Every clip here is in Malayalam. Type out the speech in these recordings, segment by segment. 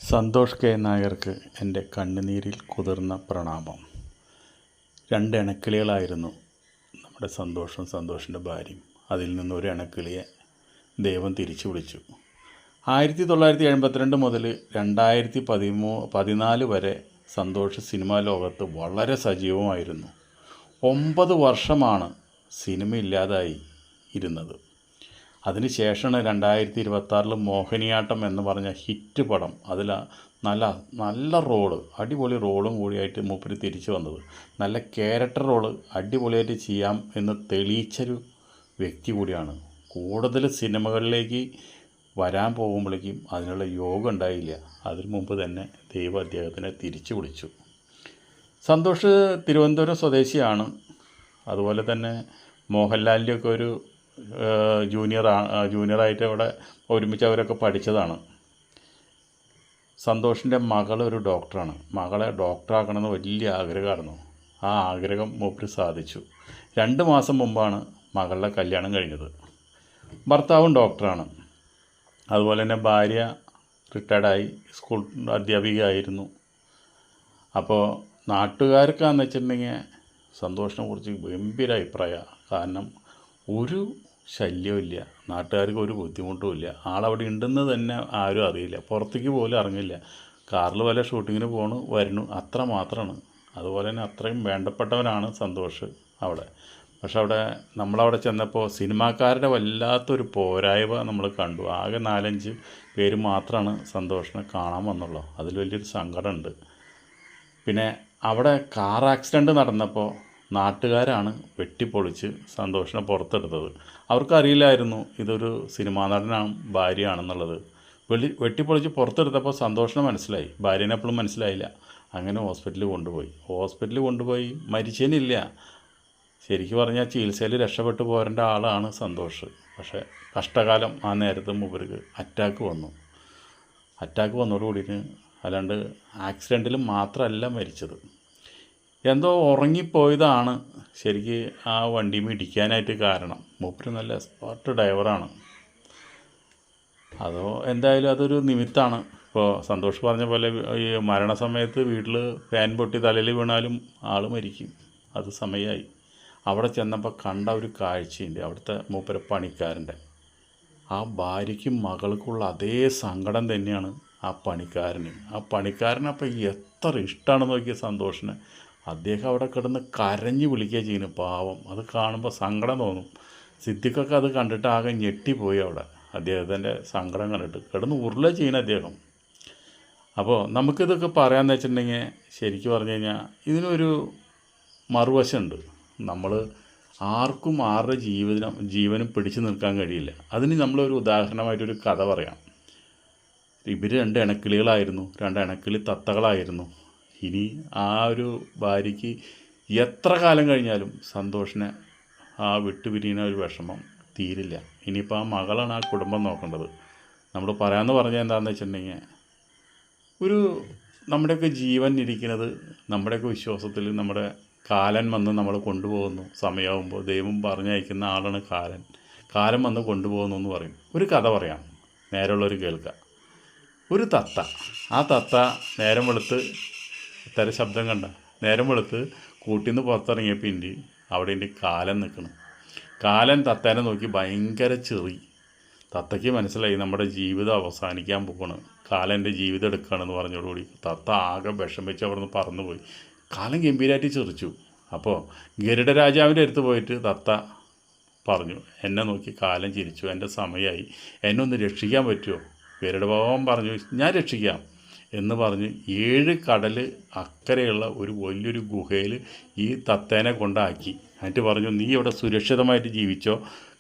സന്തോഷ് കെ നായർക്ക് എൻ്റെ കണ്ണുനീരിൽ കുതിർന്ന പ്രണാമം. 2 ഇണക്കിളികളായിരുന്നു നമ്മുടെ സന്തോഷിൻ്റെ ഭാര്യയും. അതിൽ നിന്നൊരു ഇണക്കിളിയെ ദൈവം തിരിച്ചു വിളിച്ചു. 1972 മുതൽ 2014 വരെ സന്തോഷ് സിനിമാ ലോകത്ത് വളരെ സജീവമായിരുന്നു. 9 വർഷമാണ് സിനിമ ഇല്ലാതായി ഇരുന്നത്. അതിനുശേഷമാണ് 2026 മോഹിനിയാട്ടം എന്ന് പറഞ്ഞ ഹിറ്റ് പടം, അതിൽ നല്ല റോള്, അടിപൊളി റോളും കൂടിയായിട്ട് മൂപ്പര് തിരിച്ചു വന്നത്. നല്ല ക്യാരക്ടർ റോള് അടിപൊളിയായിട്ട് ചെയ്യാം എന്ന് തെളിയിച്ചൊരു വ്യക്തി കൂടിയാണ്. കൂടുതൽ സിനിമകളിലേക്ക് വരാൻ പോകുമ്പോഴേക്കും അതിനുള്ള യോഗം ഉണ്ടായില്ല. അതിനു മുമ്പ് തന്നെ ദൈവം അദ്ദേഹത്തിനെ തിരിച്ചു വിളിച്ചു. സന്തോഷ് തിരുവനന്തപുരം സ്വദേശിയാണ്. അതുപോലെ തന്നെ മോഹൻലാലിൻ്റെയൊക്കെ ഒരു ജൂനിയറായിട്ട് അവിടെ ഒരുമിച്ച് അവരൊക്കെ പഠിച്ചതാണ്. സന്തോഷിൻ്റെ മകളൊരു ഡോക്ടറാണ്. മകളെ ഡോക്ടറാക്കണമെന്ന് വലിയ ആഗ്രഹമായിരുന്നു. ആ ആഗ്രഹം മൂപ്പര് സാധിച്ചു. 2 മാസം മുമ്പാണ് മകളുടെ കല്യാണം കഴിഞ്ഞത്. ഭർത്താവും ഡോക്ടറാണ്. അതുപോലെ തന്നെ ഭാര്യ റിട്ടയർഡായി, സ്കൂൾ അധ്യാപികയായിരുന്നു. അപ്പോൾ നാട്ടുകാർക്കാന്ന് വെച്ചിട്ടുണ്ടെങ്കിൽ സന്തോഷിനെ കുറിച്ച് ഗംഭീര അഭിപ്രായമാണ്. കാരണം ഒരു ശല്യമില്ല, നാട്ടുകാർക്ക് ഒരു ബുദ്ധിമുട്ടുമില്ല. ആളവിടെ ഉണ്ടെന്ന് തന്നെ ആരും അറിയില്ല, പുറത്തേക്ക് പോലും ഇറങ്ങില്ല. കാറിൽ വല്ല ഷൂട്ടിങ്ങിന് പോണു വരുന്നു, അത്ര മാത്രമാണ്. അതുപോലെ തന്നെ അത്രയും വേണ്ടപ്പെട്ടവനാണ് സന്തോഷ് അവിടെ. പക്ഷെ നമ്മളവിടെ ചെന്നപ്പോൾ സിനിമാക്കാരുടെ വല്ലാത്തൊരു പോരായ്മ നമ്മൾ കണ്ടു. ആകെ 4-5 പേര് മാത്രമാണ് സന്തോഷിനെ കാണാൻ വന്നുള്ളൂ. അതിൽ വലിയൊരു സങ്കടമുണ്ട്. പിന്നെ അവിടെ കാർ ആക്സിഡൻറ്റ് നടന്നപ്പോൾ നാട്ടുകാരാണ് വെട്ടിപ്പൊളിച്ച് സന്തോഷിനെ പുറത്തെടുത്തത്. അവർക്കറിയില്ലായിരുന്നു ഇതൊരു സിനിമാ നടനാണ്, ഭാര്യയാണെന്നുള്ളത്. വെട്ടിപ്പൊളിച്ച് പുറത്തെടുത്തപ്പോൾ സന്തോഷിനെ മനസ്സിലായി, ഭാര്യനെ എപ്പോഴും മനസ്സിലായില്ല. അങ്ങനെ ഹോസ്പിറ്റലിൽ കൊണ്ടുപോയി മരിച്ചേനില്ല. ശരിക്കും പറഞ്ഞാൽ ചികിത്സയിൽ രക്ഷപ്പെട്ടു പോരേണ്ട ആളാണ് സന്തോഷ്. പക്ഷേ കഷ്ടകാലം ആ നേരത്ത് മൂപ്പർക്ക് അറ്റാക്ക് വന്നതോടുകൂടിയിട്ട്, അല്ലാണ്ട് ആക്സിഡൻറ്റിൽ മാത്രമല്ല മരിച്ചത്. എന്തോ ഉറങ്ങിപ്പോയതാണ് ശരിക്ക് ആ വണ്ടിയും ഇടിക്കാനായിട്ട് കാരണം. മൂപ്പര് നല്ല എക്സ്പേർട്ട് ഡ്രൈവറാണ്. എന്തായാലും അതൊരു നിമിത്തമാണ്. ഇപ്പോൾ സന്തോഷ് പറഞ്ഞ പോലെ ഈ മരണസമയത്ത് വീട്ടിൽ ഫാൻ പൊട്ടി തലയിൽ വീണാലും ആൾ മരിക്കും. അത് സമയമായി. അവിടെ ചെന്നപ്പോൾ കണ്ട ഒരു കാഴ്ചയുണ്ട്. അവിടുത്തെ മൂപ്പര പണിക്കാരൻ്റെ ആ ഭാര്യയ്ക്കും മകൾക്കുള്ള അതേ സങ്കടം തന്നെയാണ് ആ പണിക്കാരന്. അപ്പോൾ എത്ര ഇഷ്ടമാണെന്ന് നോക്കിയ സന്തോഷിന്. അദ്ദേഹം അവിടെ കിടന്ന് കരഞ്ഞ് വിളിക്കുക ചെയ്യുന്നു, പാവം. അത് കാണുമ്പോൾ സങ്കടം തോന്നും. സിദ്ദിഖൊക്കെ അത് കണ്ടിട്ട് ആകെ ഞെട്ടിപ്പോയി. അവിടെ അദ്ദേഹത്തിൻ്റെ സങ്കടം കണ്ടിട്ട് കിടന്ന് ഉരുള ചെയ്യുന്ന അദ്ദേഹം. അപ്പോൾ നമുക്കിതൊക്കെ പറയാമെന്ന് വെച്ചിട്ടുണ്ടെങ്കിൽ ശരിക്കും പറഞ്ഞു കഴിഞ്ഞാൽ ഇതിനൊരു മറുവശമുണ്ട്. നമ്മൾ ആർക്കും ആരുടെ ജീവനും പിടിച്ചു നിൽക്കാൻ കഴിയില്ല. അതിന് നമ്മളൊരു ഉദാഹരണമായിട്ടൊരു കഥ പറയാം. ഇവർ 2 ഇണക്കിളികളായിരുന്നു, 2 ഇണക്കിളി തത്തകളായിരുന്നു. ഇനി ആ ഒരു ഭാര്യയ്ക്ക് എത്ര കാലം കഴിഞ്ഞാലും സന്തോഷിനെ ആ വിട്ടുപിരിയുന്ന ഒരു വിഷമം തീരില്ല. ഇനിയിപ്പോൾ ആ മകളാണ് ആ കുടുംബം നോക്കേണ്ടത്. നമ്മൾ പറയാമെന്ന് പറഞ്ഞാൽ എന്താണെന്ന് വെച്ചിട്ടുണ്ടെങ്കിൽ, നമ്മുടെയൊക്കെ ജീവൻ ഇരിക്കുന്നത് നമ്മുടെയൊക്കെ വിശ്വാസത്തിൽ നമ്മുടെ കാലൻ വന്ന് നമ്മൾ കൊണ്ടുപോകുന്നു. സമയമാകുമ്പോൾ ദൈവം പറഞ്ഞയക്കുന്ന ആളാണ് കാലൻ വന്ന് കൊണ്ടുപോകുന്നു എന്ന് പറയും. ഒരു കഥ പറയാം, നേരെയുള്ളവർ കേൾക്കുക. ഒരു തത്ത, ആ തത്ത നേരം വെളുത്ത് ഇത്തരം ശബ്ദം കണ്ട നേരം വെളുത്ത് കൂട്ടിൽ നിന്ന് പുറത്തിറങ്ങിയപ്പോൾ അവിടെ കാലൻ നിൽക്കണം. കാലൻ തത്തേനെ നോക്കി ഭയങ്കര ചെറി. തത്തയ്ക്ക് മനസ്സിലായി നമ്മുടെ ജീവിതം അവസാനിക്കാൻ പോകണം, കാലൻ്റെ ജീവിതം എടുക്കുകയാണെന്ന് പറഞ്ഞതോടുകൂടി തത്ത ആകെ വിഷമിച്ച് അവിടെ നിന്ന് പറന്നുപോയി. കാലൻ ഗംഭീരമായിട്ട് ചിറിച്ചു. അപ്പോൾ ഗരുഡരാജാവിൻ്റെ അടുത്ത് പോയിട്ട് തത്ത പറഞ്ഞു, എന്നെ നോക്കി കാലൻ ചിരിച്ചു, എൻ്റെ സമയമായി, എന്നെ ഒന്ന് രക്ഷിക്കാൻ പറ്റുമോ? ഗരുഡഭഗവാൻ പറഞ്ഞു, ഞാൻ രക്ഷിക്കാം എന്ന് പറഞ്ഞ് 7 കടൽ അക്കരെയുള്ള ഒരു വലിയൊരു ഗുഹയിൽ ഈ തത്തേനെ കൊണ്ടാക്കി. എന്നിട്ട് പറഞ്ഞു, നീ ഇവിടെ സുരക്ഷിതമായിട്ട് ജീവിച്ചോ,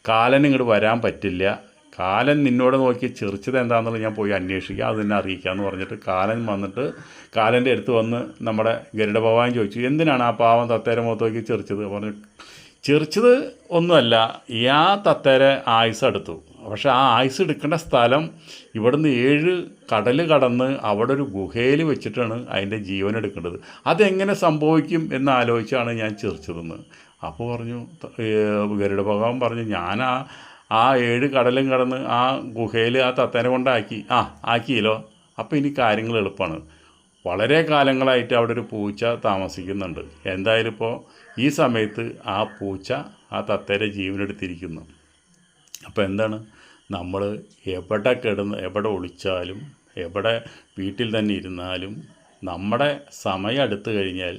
കാലൻ ഇങ്ങോട്ട് വരാൻ പറ്റില്ല, കാലൻ നിന്നോട് നോക്കി ചിരിച്ചത് എന്താണെന്നുള്ളത് ഞാൻ പോയി അന്വേഷിക്കുക, അത് തന്നെ അറിയിക്കാമെന്ന് പറഞ്ഞിട്ട് കാലൻ വന്നിട്ട് കാലൻ്റെ അടുത്ത് വന്ന് നമ്മുടെ ഗരുഡഭഗവാൻ ചോദിച്ചു, എന്തിനാണ് ആ പാവം തത്തേരെ മുഖത്ത് നോക്കി ചിരിച്ചത്? പറഞ്ഞു, ചിരിച്ചത് ഒന്നുമല്ല, ആ തത്തേരെ ആയുസ് എടുത്തു. പക്ഷെ ആ ആയുസ് എടുക്കേണ്ട സ്ഥലം ഇവിടുന്ന് 7 കടൽ കടന്ന് അവിടെ ഒരു ഗുഹയിൽ വെച്ചിട്ടാണ് അതിൻ്റെ ജീവൻ എടുക്കേണ്ടത്. അതെങ്ങനെ സംഭവിക്കും എന്ന് ആലോചിച്ചാണ് ഞാൻ ചിരിച്ചതെന്ന്. അപ്പോൾ പറഞ്ഞു, ഗരുഡഭഗവാൻ പറഞ്ഞു, ഞാൻ ആ 7 കടലും കടന്ന് ആ ഗുഹയിൽ ആ തത്തേനെ കൊണ്ടാക്കി. ആക്കിയല്ലോ, അപ്പോൾ ഇനി കാര്യങ്ങൾ എളുപ്പമാണ്. വളരെ കാലങ്ങളായിട്ട് അവിടെ ഒരു പൂച്ച താമസിക്കുന്നുണ്ട്. എന്തായാലും ഇപ്പോൾ ഈ സമയത്ത് ആ പൂച്ച ആ തത്തയുടെ ജീവനെടുത്തിരിക്കുന്നു. അപ്പോൾ എന്താണ്, നമ്മൾ എവിടെ കിടന്ന് എവിടെ ഒളിച്ചാലും എവിടെ വീട്ടിൽ തന്നെ ഇരുന്നാലും നമ്മുടെ സമയം അടുത്ത് കഴിഞ്ഞാൽ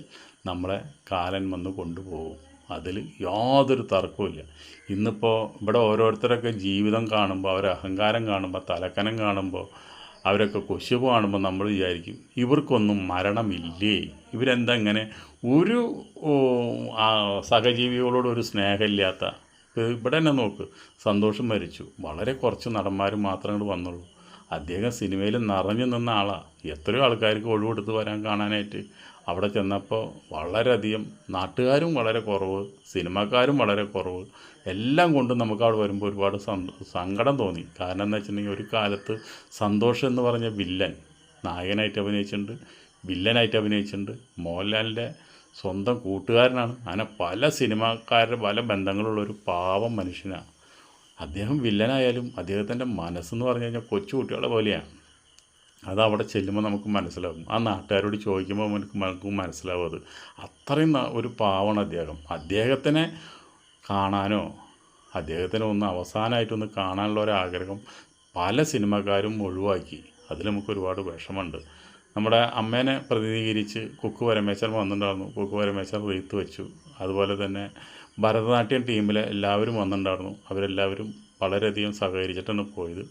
നമ്മളെ കാലൻ വന്ന് കൊണ്ടുപോകും. അതിൽ യാതൊരു തർക്കവുമില്ല. ഇന്നിപ്പോൾ ഇവിടെ ഓരോരുത്തരൊക്കെ ജീവിതം കാണുമ്പോൾ, അവർ അഹങ്കാരം കാണുമ്പോൾ, തലക്കനം കാണുമ്പോൾ, അവരൊക്കെ കുശുമ്പ് കാണുമ്പോൾ നമ്മൾ വിചാരിക്കും ഇവർക്കൊന്നും മരണമില്ലേ, ഇവരെന്താ ഇങ്ങനെ ഒരു സഹജീവികളോട് ഒരു സ്നേഹമില്ലാത്ത. ഇവിടെ തന്നെ നോക്ക്, സന്തോഷം മരിച്ചു, വളരെ കുറച്ച് നടന്മാർ മാത്രമേ വന്നുള്ളൂ. അദ്ദേഹം സിനിമയിൽ നിറഞ്ഞു നിന്ന ആളാണ്. എത്രയോ ആൾക്കാർക്ക് ഒഴിവെടുത്ത് വരാൻ കാണാനായിട്ട്. അവിടെ ചെന്നപ്പോൾ വളരെയധികം നാട്ടുകാരും വളരെ കുറവ്, സിനിമക്കാരും വളരെ കുറവ്. എല്ലാം കൊണ്ടും നമുക്ക് അവിടെ വരുമ്പോൾ ഒരുപാട് സങ്കടം തോന്നി. കാരണം എന്താ വെച്ചിട്ടുണ്ടെങ്കിൽ ഒരു കാലത്ത് സന്തോഷം എന്ന് പറഞ്ഞ വില്ലൻ നായകനായിട്ട് അഭിനയിച്ചിട്ടുണ്ട്, വില്ലനായിട്ട് അഭിനയിച്ചിട്ടുണ്ട്. മോഹൻലാലിൻ്റെ സ്വന്തം കൂട്ടുകാരനാണ്. അങ്ങനെ പല സിനിമാക്കാരുടെ പല ബന്ധങ്ങളുള്ളൊരു പാവം മനുഷ്യനാണ് അദ്ദേഹം. വില്ലനായാലും അദ്ദേഹത്തിൻ്റെ മനസ്സെന്ന് പറഞ്ഞു കഴിഞ്ഞാൽ കൊച്ചു കുട്ടികളെ പോലെയാണ്. അതവിടെ ചെല്ലുമ്പോൾ നമുക്ക് മനസ്സിലാവും. ആ നാട്ടുകാരോട് ചോദിക്കുമ്പോൾ നമുക്ക് മനസ്സിലാവും അത് അത്രയും ഒരു പാവമാണ് അദ്ദേഹം. അദ്ദേഹത്തിനെ കാണാനോ അദ്ദേഹത്തിനെ ഒന്ന് അവസാനമായിട്ടൊന്ന് കാണാനുള്ള ഒരാഗ്രഹം പല സിനിമക്കാരും ഒഴിവാക്കി. അതിൽ നമുക്ക് ഒരുപാട് വിഷമമുണ്ട്. നമ്മുടെ അമ്മേനെ പ്രതിനിധീകരിച്ച് കുക്ക് പരമേശ്വരൻ വന്നിട്ടുണ്ടായിരുന്നു. കുക്ക് പരമേശ്വരൻ റീത്ത് വെച്ചു. അതുപോലെ തന്നെ ഭരതനാട്യം ടീമിലെ എല്ലാവരും വന്നിട്ടുണ്ടായിരുന്നു. അവരെല്ലാവരും വളരെയധികം സഹകരിച്ചിട്ടാണ് പോയത്.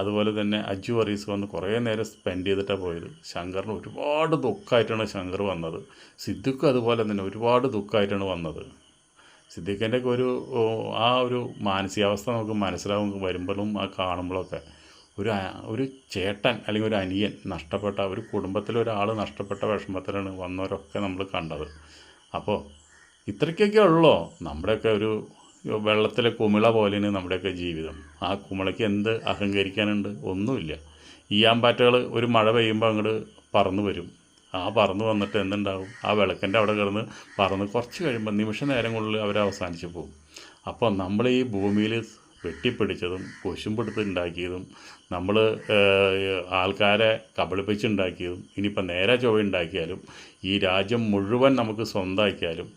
അതുപോലെ തന്നെ അജു വർഗീസ് വന്ന് കുറേ നേരം സ്പെൻഡ് ചെയ്തിട്ടാണ് പോയത്. ശങ്കറിന് ഒരുപാട് ദുഃഖമായിട്ടാണ് ശങ്കർ വന്നത്. സിദ്ദിഖ് അതുപോലെ തന്നെ ഒരുപാട് ദുഃഖമായിട്ടാണ് വന്നത്. സിദ്ദിഖിൻ്റെയൊക്കെ ആ ഒരു മാനസികാവസ്ഥ നമുക്ക് മനസ്സിലാവും വരുമ്പോഴും ആ കാണുമ്പോഴൊക്കെ. ഒരു ചേട്ടൻ അല്ലെങ്കിൽ ഒരു അനിയൻ നഷ്ടപ്പെട്ട, ഒരു കുടുംബത്തിലൊരാൾ നഷ്ടപ്പെട്ട വിഷമത്തിലാണ് വന്നവരൊക്കെ നമ്മൾ കണ്ടത്. അപ്പോൾ ഇത്രയ്ക്കൊക്കെ ഉള്ളോ നമ്മുടെയൊക്കെ ഒരു വെള്ളത്തിലെ കുമിള പോലെയാണ് നമ്മുടെയൊക്കെ ജീവിതം. ആ കുമിളയ്ക്ക് എന്ത് അഹങ്കരിക്കാനുണ്ട്? ഒന്നുമില്ല. ഈയാമ്പാറ്റകൾ ഒരു മഴ പെയ്യുമ്പോൾ അങ്ങോട്ട് പറന്ന് വരും. ആ പറന്ന് വന്നിട്ട് എന്തുണ്ടാവും? ആ വിളക്കിൻ്റെ അവിടെ കിടന്ന് പറന്ന് കുറച്ച് കഴിയുമ്പോൾ നിമിഷ നേരം കൊണ്ട് അവർ അവസാനിച്ച് പോകും. അപ്പോൾ നമ്മൾ ഈ ഭൂമിയിൽ വെട്ടിപ്പിടിച്ചതും കുശുമ്പെടുത്ത് ഉണ്ടാക്കിയതും നമ്മൾ ആൾക്കാരെ കബളിപ്പിച്ചുണ്ടാക്കിയതും ഇനിയിപ്പോൾ നേരെ ചൊവ്വ ഉണ്ടാക്കിയാലും ഈ രാജ്യം മുഴുവൻ നമുക്ക് സ്വന്തമാക്കിയാലും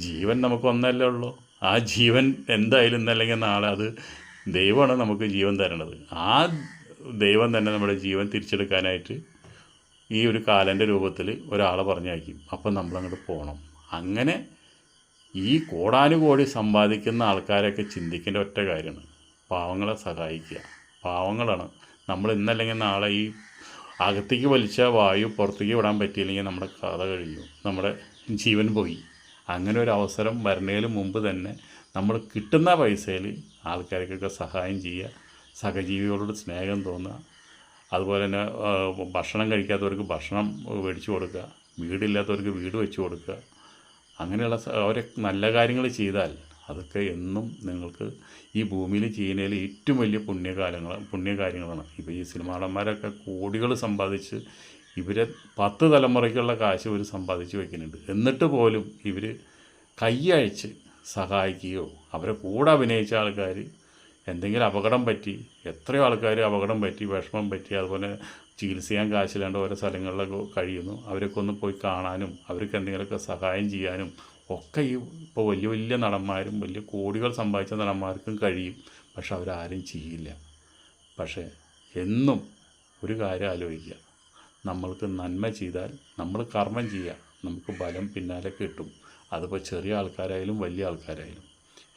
ജീവൻ നമുക്ക് ഒന്നല്ലേ ഉള്ളൂ. ആ ജീവൻ എന്തായാലും ഇന്നല്ലെങ്കിൽ നാളെ അത് ദൈവമാണ് നമുക്ക് ജീവൻ തരണത്. ആ ദൈവം തന്നെ നമ്മുടെ ജീവൻ തിരിച്ചെടുക്കാനായിട്ട് ഈ ഒരു കാലൻ്റെ രൂപത്തിൽ ഒരാളെ പറഞ്ഞയക്കും. അപ്പം നമ്മളങ്ങോട്ട് പോകണം. അങ്ങനെ ഈ കോടാനുകോടി സമ്പാദിക്കുന്ന ആൾക്കാരൊക്കെ ചിന്തിക്കേണ്ട ഒറ്റ കാര്യമാണ്, പാവങ്ങളെ സഹായിക്കുക. പാവങ്ങളാണ് നമ്മൾ ഇന്നല്ലെങ്കിൽ നാളെ ഈ അകത്തേക്ക് വലിച്ച വായു പുറത്തേക്ക് വിടാൻ പറ്റിയില്ലെങ്കിൽ നമ്മുടെ കഥ കഴിഞ്ഞു, നമ്മുടെ ജീവൻ പോയി. അങ്ങനെ ഒരു അവസരം വരുന്നതിന് മുമ്പ് തന്നെ നമ്മൾ കിട്ടുന്ന പൈസയിൽ ആൾക്കാർക്കൊക്കെ സഹായം ചെയ്യുക, സഹജീവികളോട് സ്നേഹം തോന്നുക. അതുപോലെ തന്നെ ഭക്ഷണം കഴിക്കാത്തവർക്ക് ഭക്ഷണം മേടിച്ചു കൊടുക്കുക, വീടില്ലാത്തവർക്ക് വീട് വെച്ച് കൊടുക്കുക. അങ്ങനെയുള്ള അവരെ നല്ല കാര്യങ്ങൾ ചെയ്താൽ അതൊക്കെ എന്നും നിങ്ങൾക്ക് ഈ ഭൂമിയിൽ ചെയ്യുന്നതിൽ ഏറ്റവും വലിയ പുണ്യകാര്യങ്ങളാണ്. ഇപ്പോൾ ഈ സിനിമാടന്മാരൊക്കെ കോടികൾ സമ്പാദിച്ച് ഇവരെ 10 തലമുറയ്ക്കുള്ള കാശ് ഇവർ സമ്പാദിച്ച് വയ്ക്കുന്നുണ്ട്. എന്നിട്ട് പോലും ഇവർ കൈയഴിച്ച് സഹായിക്കുകയോ അവരെ കൂടെ അഭിനയിച്ച ആൾക്കാർ എന്തെങ്കിലും അപകടം പറ്റി, എത്രയോ ആൾക്കാർ അപകടം പറ്റി, വിഷമം പറ്റി, അതുപോലെ ചികിത്സ ചെയ്യാൻ കാശില്ലാണ്ട് ഓരോ സ്ഥലങ്ങളിലൊക്കെ കഴിയുന്നു. അവരൊക്കെ ഒന്ന് പോയി കാണാനും അവർക്ക് എന്തെങ്കിലുമൊക്കെ സഹായം ചെയ്യാനും ഒക്കെ ഈ ഇപ്പോൾ വലിയ വലിയ നടന്മാരും വലിയ കോടികൾ സമ്പാദിച്ച നടന്മാർക്കും കഴിയും. പക്ഷെ അവരാരും ചെയ്യില്ല. പക്ഷേ എന്നും ഒരു കാര്യം ആലോചിക്കുക, നമ്മൾക്ക് നന്മ ചെയ്താൽ, നമ്മൾ കർമ്മം ചെയ്യുക, നമുക്ക് ബലം പിന്നാലെ കിട്ടും. അതിപ്പോൾ ചെറിയ ആൾക്കാരായാലും വലിയ ആൾക്കാരായാലും.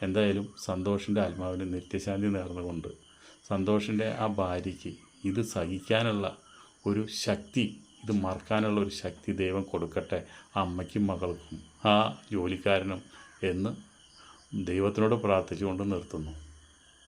എന്തായാലും സന്തോഷിൻ്റെ ആത്മാവിന് നിത്യശാന്തി നേർന്നുകൊണ്ട് സന്തോഷിൻ്റെ ആ ഭാര്യയ്ക്ക് ഇത് സഹിക്കാനുള്ള ഒരു ശക്തി, ഇത് മറക്കാനുള്ള ഒരു ശക്തി ദൈവം കൊടുക്കട്ടെ ആ അമ്മയ്ക്കും മകൾക്കും ആ ജോലിക്കാരനും എന്ന് ദൈവത്തിനോട് പ്രാർത്ഥിച്ചുകൊണ്ട് നിർത്തുന്നു.